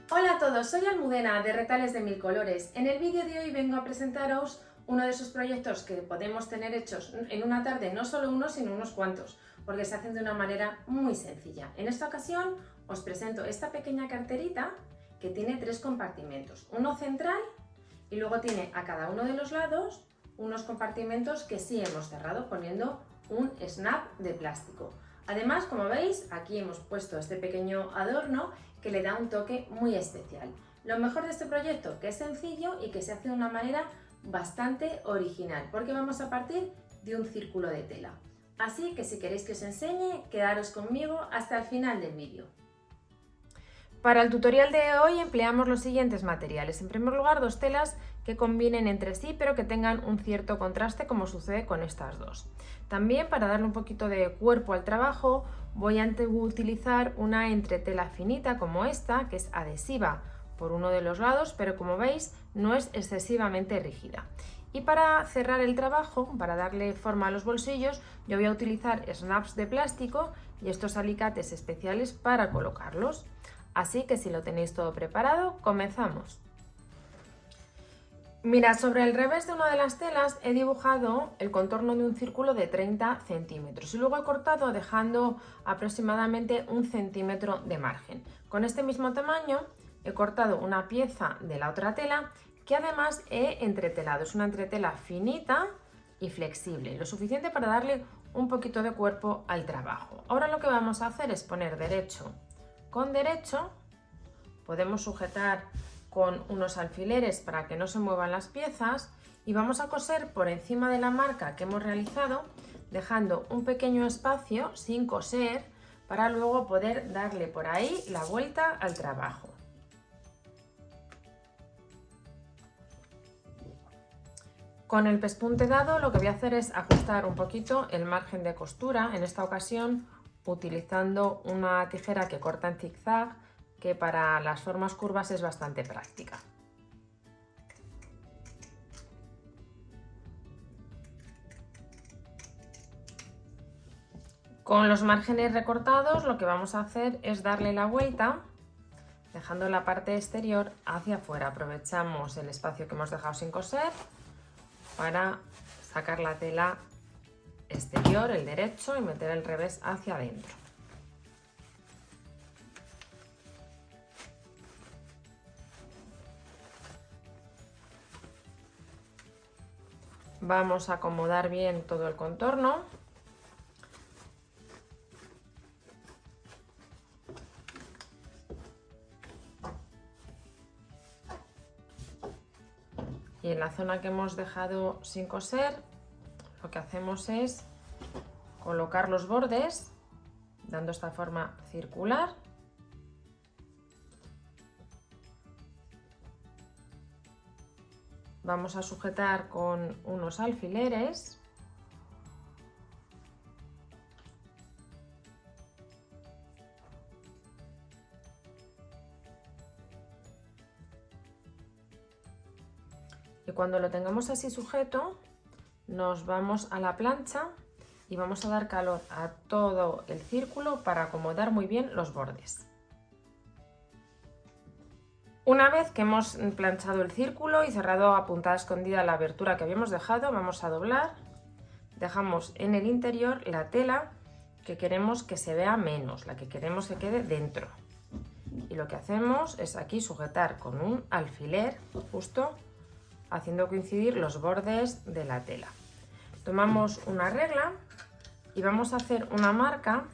Hola a todos, soy Almudena de Retales de Mil Colores. En el vídeo de hoy vengo a presentaros uno de esos proyectos que podemos tener hechos en una tarde, no solo uno, sino unos cuantos, porque se hacen de una manera muy sencilla. En esta ocasión os presento esta pequeña carterita que tiene 3 compartimentos, uno central y luego tiene a cada uno de los lados unos compartimentos que sí hemos cerrado poniendo un snap de plástico. Además, como veis, aquí hemos puesto este pequeño adorno que le da un toque muy especial. Lo mejor de este proyecto, que es sencillo y que se hace de una manera bastante original, porque vamos a partir de un círculo de tela. Así que si queréis que os enseñe, quedaros conmigo hasta el final del vídeo. Para el tutorial de hoy empleamos los siguientes materiales. En primer lugar, 2 telas que combinen entre sí pero que tengan un cierto contraste, como sucede con estas dos. También, para darle un poquito de cuerpo al trabajo, voy a utilizar una entretela finita como esta, que es adhesiva por uno de los lados, pero como veis no es excesivamente rígida. Y para cerrar el trabajo, para darle forma a los bolsillos, yo voy a utilizar snaps de plástico y estos alicates especiales para colocarlos. Así que si lo tenéis todo preparado, comenzamos. Mirad, sobre el revés de una de las telas he dibujado el contorno de un círculo de 30 centímetros y luego he cortado dejando aproximadamente 1 centímetro de margen. Con este mismo tamaño he cortado una pieza de la otra tela que además he entretelado. Es una entretela finita y flexible, lo suficiente para darle un poquito de cuerpo al trabajo. Ahora lo que vamos a hacer es poner derecho con derecho, podemos sujetar con unos alfileres para que no se muevan las piezas y vamos a coser por encima de la marca que hemos realizado, dejando un pequeño espacio sin coser para luego poder darle por ahí la vuelta al trabajo. Con el pespunte dado lo que voy a hacer es ajustar un poquito el margen de costura, en esta ocasión utilizando una tijera que corta en zigzag, que para las formas curvas es bastante práctica. Con los márgenes recortados lo que vamos a hacer es darle la vuelta, dejando la parte exterior hacia afuera. Aprovechamos el espacio que hemos dejado sin coser para sacar la tela exterior, el derecho, y meter el revés hacia adentro. Vamos a acomodar bien todo el contorno. Y en la zona que hemos dejado sin coser, lo que hacemos es colocar los bordes dando esta forma circular. Vamos a sujetar con unos alfileres. Y cuando lo tengamos así sujeto, nos vamos a la plancha y vamos a dar calor a todo el círculo para acomodar muy bien los bordes. Una vez que hemos planchado el círculo y cerrado a puntada escondida la abertura que habíamos dejado, vamos a doblar. Dejamos en el interior la tela que queremos que se vea menos, la que queremos que quede dentro. Y lo que hacemos es aquí sujetar con un alfiler justo haciendo coincidir los bordes de la tela. Tomamos una regla y vamos a hacer una marca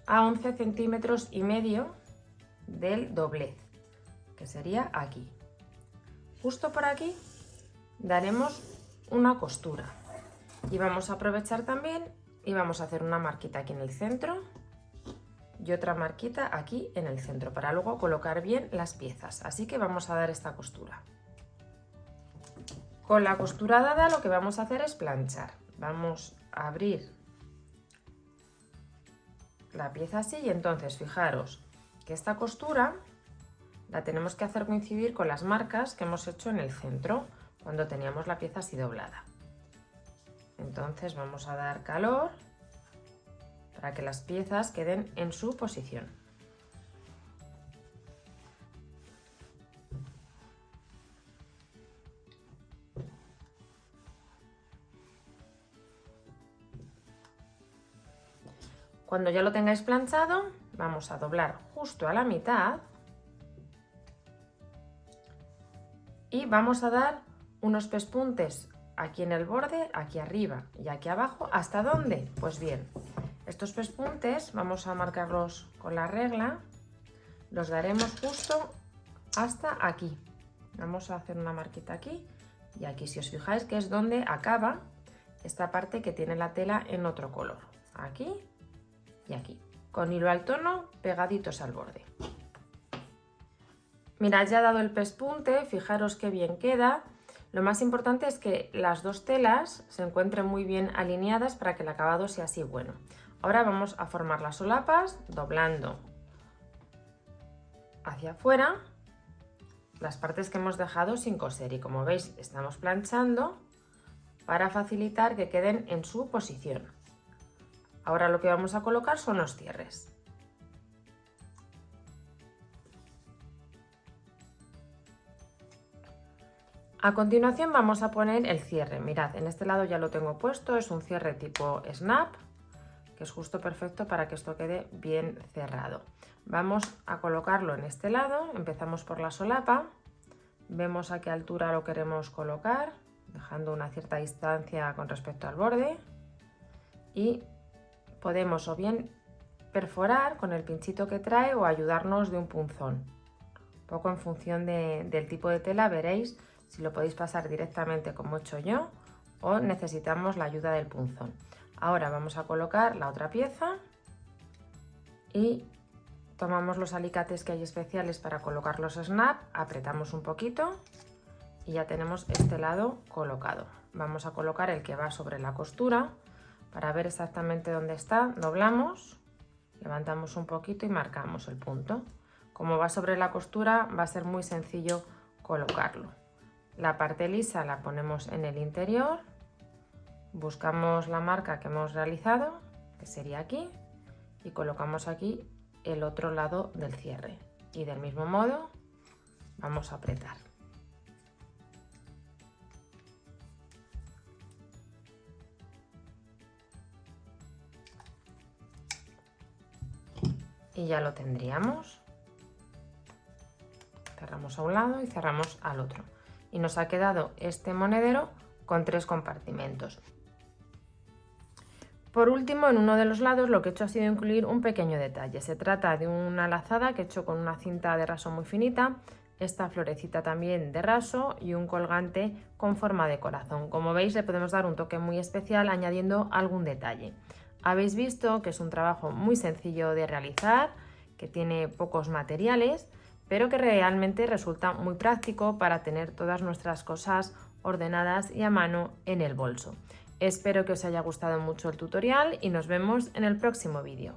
a 11,5 centímetros del doblez, que sería aquí. Justo por aquí daremos una costura y vamos a aprovechar también y vamos a hacer una marquita aquí en el centro y otra marquita aquí en el centro para luego colocar bien las piezas. Así que vamos a dar esta costura. Con la costura dada lo que vamos a hacer es planchar. Vamos a abrir la pieza así y entonces fijaros que esta costura la tenemos que hacer coincidir con las marcas que hemos hecho en el centro cuando teníamos la pieza así doblada. Entonces vamos a dar calor para que las piezas queden en su posición. Cuando ya lo tengáis planchado, vamos a doblar justo a la mitad y vamos a dar unos pespuntes aquí en el borde, aquí arriba y aquí abajo. ¿Hasta dónde? Pues bien, estos pespuntes vamos a marcarlos con la regla, los daremos justo hasta aquí. Vamos a hacer una marquita aquí y aquí, si os fijáis, que es donde acaba esta parte que tiene la tela en otro color. Aquí y aquí, con hilo al tono pegaditos al borde. Mirad, ya he dado el pespunte, fijaros qué bien queda. Lo más importante es que las dos telas se encuentren muy bien alineadas para que el acabado sea así bueno. Ahora vamos a formar las solapas doblando hacia afuera las partes que hemos dejado sin coser y, como veis, estamos planchando para facilitar que queden en su posición. Ahora lo que vamos a colocar son los cierres. A continuación vamos a poner el cierre. Mirad, en este lado ya lo tengo puesto, es un cierre tipo snap, que es justo perfecto para que esto quede bien cerrado. Vamos a colocarlo en este lado, empezamos por la solapa, vemos a qué altura lo queremos colocar, dejando una cierta distancia con respecto al borde, y podemos o bien perforar con el pinchito que trae o ayudarnos de un punzón. Un poco en función del tipo de tela veréis si lo podéis pasar directamente como he hecho yo o necesitamos la ayuda del punzón. Ahora vamos a colocar la otra pieza y tomamos los alicates que hay especiales para colocar los snap, apretamos un poquito y ya tenemos este lado colocado. Vamos a colocar el que va sobre la costura para ver exactamente dónde está. Doblamos, levantamos un poquito y marcamos el punto. Como va sobre la costura, va a ser muy sencillo colocarlo. La parte lisa la ponemos en el interior, buscamos la marca que hemos realizado, que sería aquí, y colocamos aquí el otro lado del cierre. Y del mismo modo vamos a apretar. Y ya lo tendríamos. Cerramos a un lado y cerramos al otro. Y nos ha quedado este monedero con 3 compartimentos. Por último, en uno de los lados lo que he hecho ha sido incluir un pequeño detalle. Se trata de una lazada que he hecho con una cinta de raso muy finita, esta florecita también de raso y un colgante con forma de corazón. Como veis, le podemos dar un toque muy especial añadiendo algún detalle. Habéis visto que es un trabajo muy sencillo de realizar, que tiene pocos materiales, pero que realmente resulta muy práctico para tener todas nuestras cosas ordenadas y a mano en el bolso. Espero que os haya gustado mucho el tutorial y nos vemos en el próximo vídeo.